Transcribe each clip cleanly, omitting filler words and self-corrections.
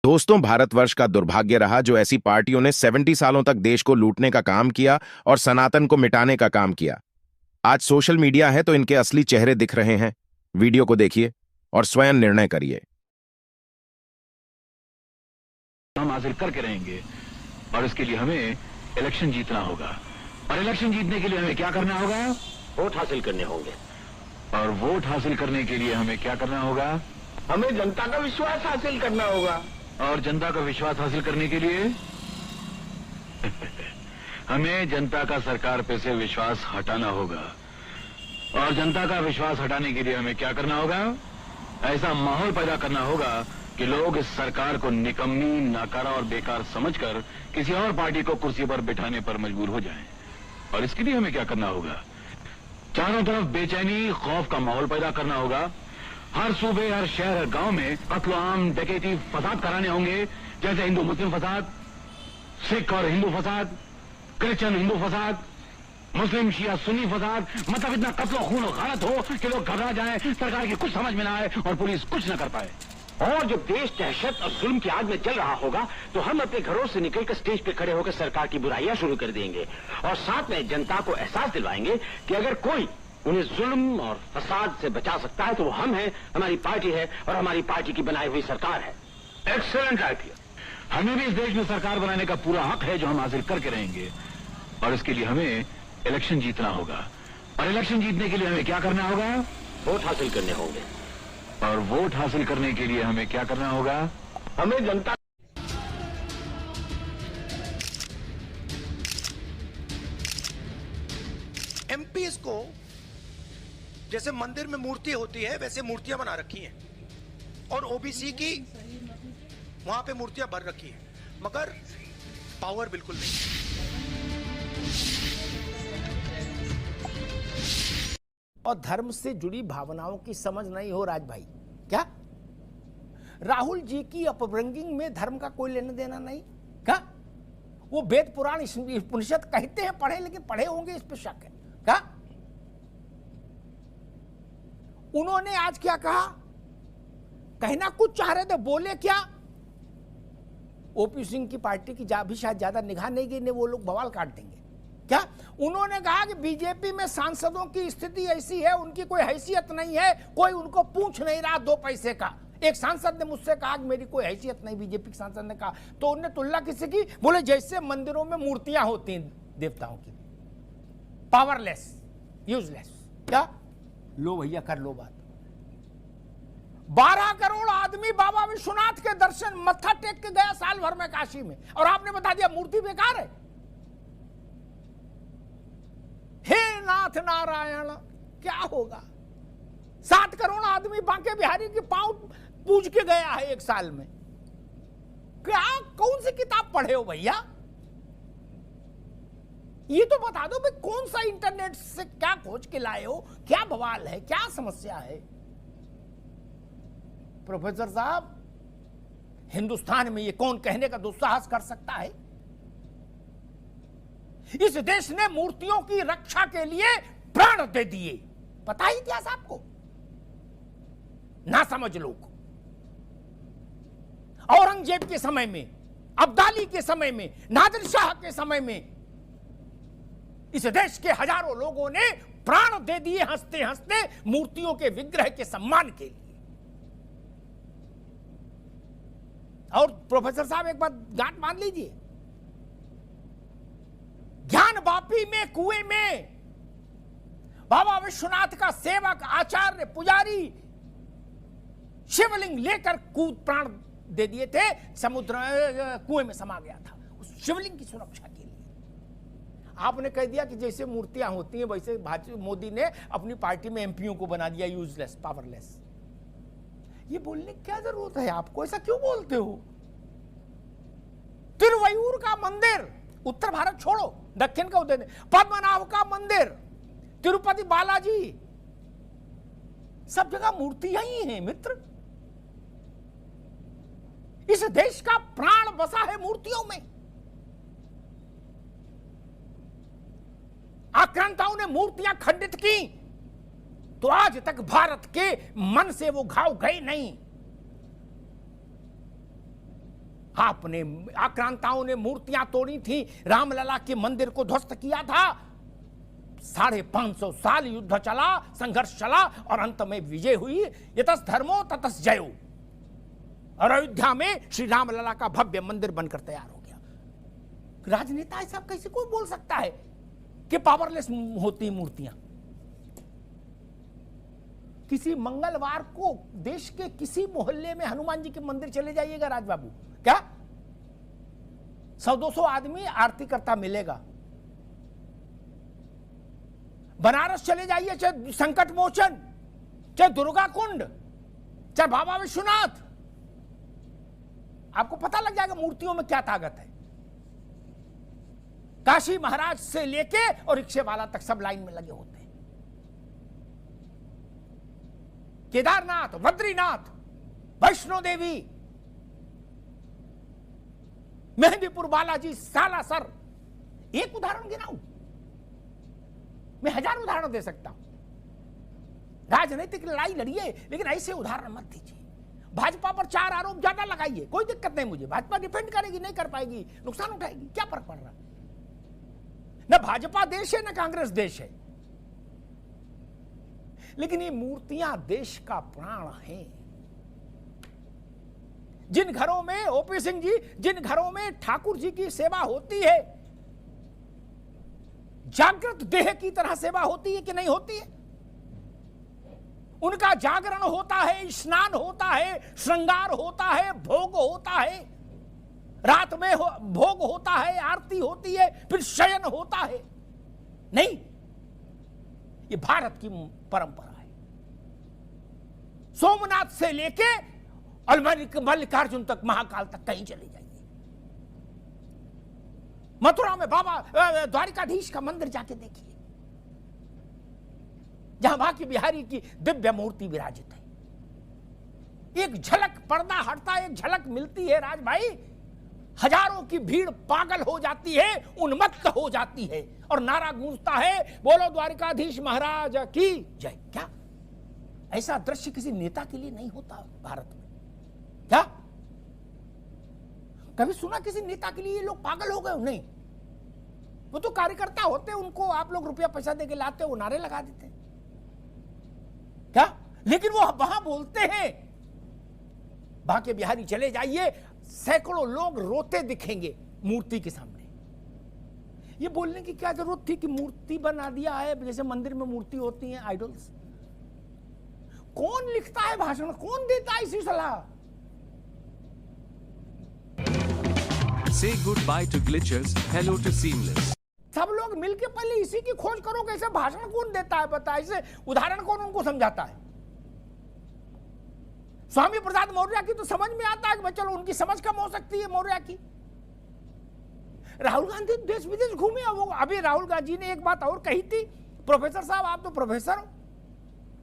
दोस्तों, भारतवर्ष का दुर्भाग्य रहा जो ऐसी पार्टियों ने 70 सालों तक देश को लूटने का काम किया और सनातन को मिटाने का काम किया। आज सोशल मीडिया है तो इनके असली चेहरे दिख रहे हैं। वीडियो को देखिए और स्वयं निर्णय करिए। हम हासिल करके रहेंगे और इसके लिए हमें इलेक्शन जीतना होगा। और इलेक्शन जीतने के लिए हमें क्या करना होगा? वोट हासिल करने होंगे। और वोट हासिल करने के लिए हमें क्या करना होगा? हमें जनता का विश्वास हासिल करना होगा। और जनता का विश्वास हासिल करने के लिए हमें जनता का सरकार पे से विश्वास हटाना होगा। और जनता का विश्वास हटाने के लिए हमें क्या करना होगा? ऐसा माहौल पैदा करना होगा कि लोग इस सरकार को निकम्मी, नाकारा और बेकार समझकर किसी और पार्टी को कुर्सी पर बिठाने पर मजबूर हो जाएं। और इसके लिए हमें क्या करना होगा? चारों तरफ बेचैनी, खौफ का माहौल पैदा करना होगा। हर सूबे, हर शहर, हर गांव में कत्ल आम, डकैती, फसाद कराने होंगे, जैसे हिंदू मुस्लिम फसाद, सिख और हिंदू फसाद, क्रिश्चियन हिंदू फसाद, मुस्लिम शिया सुन्नी फसाद। मतलब इतना कत्ल, खून और गारत हो कि लोग घबरा जाएं, सरकार की कुछ समझ में ना आए और पुलिस कुछ न कर पाए। और जब देश दहशत और जुल्म की आग में जल रहा होगा तो हम अपने घरों से निकलकर स्टेज पे खड़े होकर सरकार की बुराइयां शुरू कर देंगे और साथ में जनता को एहसास दिलवाएंगे कि अगर कोई उन्हें जुल्म और फसाद से बचा सकता है तो वो हम हैं, हमारी पार्टी है और हमारी पार्टी की बनाई हुई सरकार है। Excellent idea. हमें भी इस देश में सरकार बनाने का पूरा हक है जो हम हासिल करके रहेंगे। और इसके लिए हमें इलेक्शन जीतना होगा। और इलेक्शन जीतने के लिए हमें क्या करना होगा? वोट हासिल करने होंगे। और वोट हासिल करने के लिए हमें क्या करना होगा? हमें जनता एमपीएस को जैसे मंदिर में मूर्ति होती है वैसे मूर्तियां बना रखी हैं और ओबीसी की वहां पे मूर्तियां भर रखी हैं, मगर पावर बिल्कुल नहीं। और धर्म से जुड़ी भावनाओं की समझ नहीं हो राज भाई। क्या राहुल जी की अपब्रिंगिंग में धर्म का कोई लेना देना नहीं? क्या वो वेद पुराण उपनिषद कहते हैं पढ़े, लेकिन पढ़े होंगे इस पे शक है। क्या उन्होंने आज क्या कहा? कहना कुछ चाह रहे थे, बोले क्या? ओपी सिंह की पार्टी की भी शायद ज्यादा निगाह नहीं गई, वो लोग बवाल काट देंगे। क्या उन्होंने कहा कि बीजेपी में सांसदों की स्थिति ऐसी है, उनकी कोई हैसियत नहीं है, कोई उनको पूछ नहीं रहा 2 पैसे का। एक सांसद ने मुझसे कहा कि मेरी कोई हैसियत नहीं, बीजेपी के सांसद ने कहा। तो उन्होंने तुलना किसी की? बोले जैसे मंदिरों में मूर्तियां होती हैं देवताओं की, पावरलेस, यूजलेस। क्या लो भैया कर लो बात। 12 करोड़ आदमी बाबा विश्वनाथ के दर्शन मत्था टेक के गया साल भर में काशी में, और आपने बता दिया मूर्ति बेकार है। हे नाथ नारायण, क्या होगा? 7 करोड़ आदमी बांके बिहारी के पांव पूज के गया है 1 साल में। क्या कौन सी किताब पढ़े हो भैया? ये तो बता दो भाई, कौन सा इंटरनेट से क्या खोज के लाए हो? क्या बवाल है, क्या समस्या है? प्रोफेसर साहब, हिंदुस्तान में ये कौन कहने का दुस्साहस कर सकता है? इस देश ने मूर्तियों की रक्षा के लिए प्राण दे दिए। पता ही इतिहास आपको? ना समझ लोग। औरंगजेब के समय में, अब्दाली के समय में, नादिर शाह के समय में इस देश के हजारों लोगों ने प्राण दे दिए हंसते हंसते मूर्तियों के विग्रह के सम्मान के लिए। और प्रोफेसर साहब एक बात गांठ मान लीजिए, ज्ञान वापी में कुएं में बाबा विश्वनाथ का सेवक, आचार्य, पुजारी शिवलिंग लेकर कूद प्राण दे दिए थे, समुद्र कुएं में समा गया था उस शिवलिंग की सुरक्षा के लिए। आपने कह दिया कि जैसे मूर्तियां होती हैं वैसे मोदी ने अपनी पार्टी में एमपीओ को बना दिया यूजलेस, पावरलेस। ये बोलने की क्या जरूरत है आपको? ऐसा क्यों बोलते हो? तिरुवयूर का मंदिर, उत्तर भारत छोड़ो, दक्षिण का उदय, पद्मनाभ का मंदिर, तिरुपति बालाजी, सब जगह मूर्तियां ही हैं मित्र। इस देश का प्राण बसा है मूर्तियों में। आक्रांताओं ने मूर्तियां खंडित की तो आज तक भारत के मन से वो घाव गए नहीं। आपने आक्रांताओं ने मूर्तियां तोड़ी थी, रामलला के मंदिर को ध्वस्त किया था। 550 साल युद्ध चला, संघर्ष चला और अंत में विजय हुई। यतस धर्मो ततस जयो। और अयोध्या में श्री रामलला का भव्य मंदिर बनकर तैयार हो गया। राजनेता ऐसा कैसे कोई बोल सकता है कि पावरलेस होती मूर्तियां? किसी मंगलवार को देश के किसी मोहल्ले में हनुमान जी के मंदिर चले जाइएगा राजबाबू, क्या 100-200 आदमी आरती करता मिलेगा। बनारस चले जाइए, चाहे संकट मोचन, चाहे दुर्गा कुंड, चाहे बाबा विश्वनाथ, आपको पता लग जाएगा मूर्तियों में क्या ताकत है। काशी महाराज से लेके और रिक्शे वाला तक सब लाइन में लगे होते हैं। केदारनाथ, बद्रीनाथ, वैष्णो देवी, मेहंदीपुर बालाजी, सालासर, एक उदाहरण गिनाऊं, मैं 1000 उदाहरण दे सकता हूं। राजनीतिक लड़ाई लड़िए, लेकिन ऐसे उदाहरण मत दीजिए। भाजपा पर 4 आरोप ज्यादा लगाइए, कोई दिक्कत नहीं मुझे। भाजपा डिफेंड करेगी, नहीं कर पाएगी, नुकसान उठाएगी, क्या फर्क पड़ रहा है? न भाजपा देश है न कांग्रेस देश है, लेकिन ये मूर्तियां देश का प्राण हैं। जिन घरों में, ओपी सिंह जी, जिन घरों में ठाकुर जी की सेवा होती है, जागृत देह की तरह सेवा होती है कि नहीं होती है? उनका जागरण होता है, स्नान होता है, श्रृंगार होता है, भोग होता है, रात में भोग होता है, आरती होती है, फिर शयन होता है। नहीं, ये भारत की परंपरा है। सोमनाथ से लेके और मल्लिकार्जुन तक, महाकाल तक कहीं चले जाइए। मथुरा में बाबा द्वारिकाधीश का मंदिर जाके देखिए, जहां बांके बिहारी की दिव्य मूर्ति विराजित है। एक झलक, पर्दा हटता, एक झलक मिलती है राज भाई, हजारों की भीड़ पागल हो जाती है, उन्मत्त हो जाती है और नारा गूंजता है, बोलो द्वारिकाधीश महाराज की जय। क्या ऐसा दृश्य किसी नेता के लिए नहीं होता भारत में? क्या कभी सुना किसी नेता के लिए ये लोग पागल हो गए? नहीं, वो तो कार्यकर्ता होते, उनको आप लोग रुपया पैसा देके लाते, वो नारे लगा देते हैं। क्या? लेकिन वो वहां बोलते हैं। बांके बिहारी चले जाइए, सैकड़ों लोग रोते दिखेंगे मूर्ति के सामने। ये बोलने की क्या जरूरत थी कि मूर्ति बना दिया है, जैसे मंदिर में मूर्ति होती है, आइडल्स। कौन लिखता है भाषण, कौन देता है इसी सलाह? Say goodbye to glitches, hello to seamless. सब लोग मिलके पहले इसी की खोज करो, कैसे भाषण कौन देता है, पता है इसे उदाहरण कौन उनको समझाता है? स्वामी प्रसाद मौर्य की तो समझ में आता है कि चलो उनकी समझ कम हो सकती है मौर्य की। राहुल गांधी देश विदेश घूमे, वो अभी राहुल गांधी ने एक बात और कही थी, प्रोफेसर साहब आप तो प्रोफेसर हो,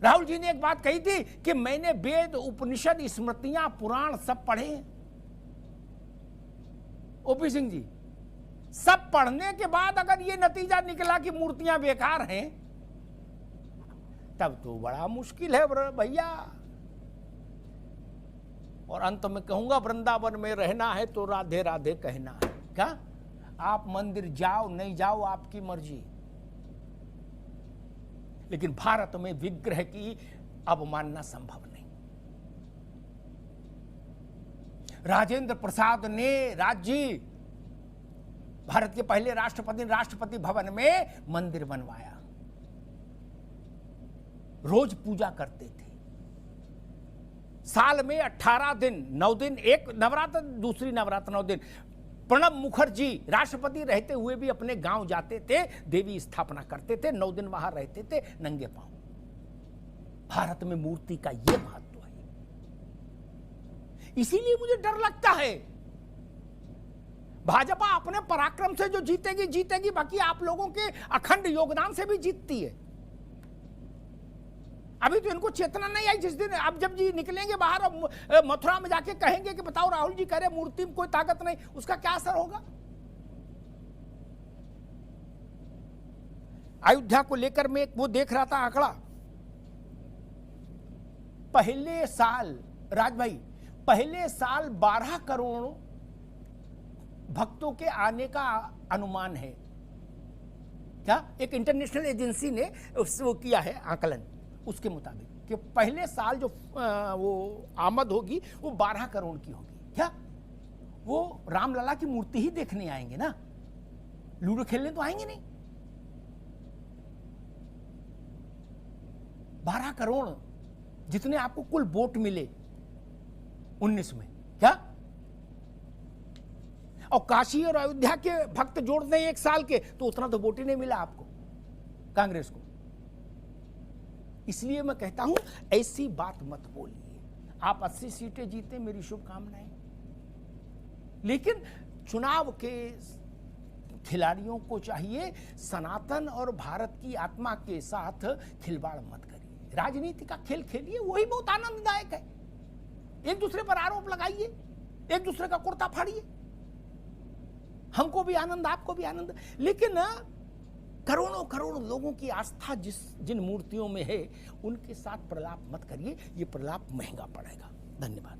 राहुल जी ने एक बात कही थी कि मैंने वेद, उपनिषद, स्मृतियां, पुराण सब पढ़े हैं। ओपी सिंह जी, सब पढ़ने के बाद अगर ये नतीजा निकला कि मूर्तियां बेकार हैं, तब तो बड़ा मुश्किल है भैया। और अंत में कहूंगा, वृंदावन में रहना है तो राधे राधे कहना है। क्या आप मंदिर जाओ नहीं जाओ आपकी मर्जी, लेकिन भारत में विग्रह की अवमानना संभव नहीं। राजेंद्र प्रसाद ने राज्य, भारत के पहले राष्ट्रपति, राष्ट्रपति भवन में मंदिर बनवाया, रोज पूजा करते थे। साल में 18 दिन, 9 दिन एक नवरात्र, दूसरी नवरात्र 9 दिन। प्रणब मुखर्जी राष्ट्रपति रहते हुए भी अपने गांव जाते थे, देवी स्थापना करते थे, 9 दिन वहां रहते थे नंगे पांव। भारत में मूर्ति का यह महत्व है। इसीलिए मुझे डर लगता है, भाजपा अपने पराक्रम से जो जीतेगी जीतेगी, बाकी आप लोगों के अखंड योगदान से भी जीतती है। अभी तो इनको चेतना नहीं आई, जिस दिन अब जब जी निकलेंगे बाहर और मथुरा में जाके कहेंगे कि बताओ राहुल जी कह रहे मूर्ति में कोई ताकत नहीं, उसका क्या असर होगा? अयोध्या को लेकर मैं वो देख रहा था आंकड़ा, पहले साल राज भाई, पहले साल 12 करोड़ भक्तों के आने का अनुमान है। क्या एक इंटरनेशनल एजेंसी ने वो किया है आकलन, उसके मुताबिक कि पहले साल जो वो आमद होगी वो 12 करोड़ की होगी। क्या वो रामलला की मूर्ति ही देखने आएंगे ना, लूडो खेलने तो आएंगे नहीं। 12 करोड़ जितने आपको कुल वोट मिले 19 में, क्या? और काशी और अयोध्या के भक्त जोड़ दें एक साल के तो उतना तो वोट ही नहीं मिला आपको, कांग्रेस को। इसलिए मैं कहता हूं ऐसी बात मत बोलिए। आप 80 सीटें जीते, मेरी शुभकामनाएं, लेकिन चुनाव के खिलाड़ियों को चाहिए सनातन और भारत की आत्मा के साथ खिलवाड़ मत करिए। राजनीति का खेल खेलिए, वही बहुत आनंददायक है। एक दूसरे पर आरोप लगाइए, एक दूसरे का कुर्ता फाड़िए, हमको भी आनंद, आपको भी आनंद। लेकिन करोड़ों करोड़ लोगों की आस्था जिन मूर्तियों में है उनके साथ प्रलाप मत करिए, ये प्रलाप महंगा पड़ेगा। धन्यवाद।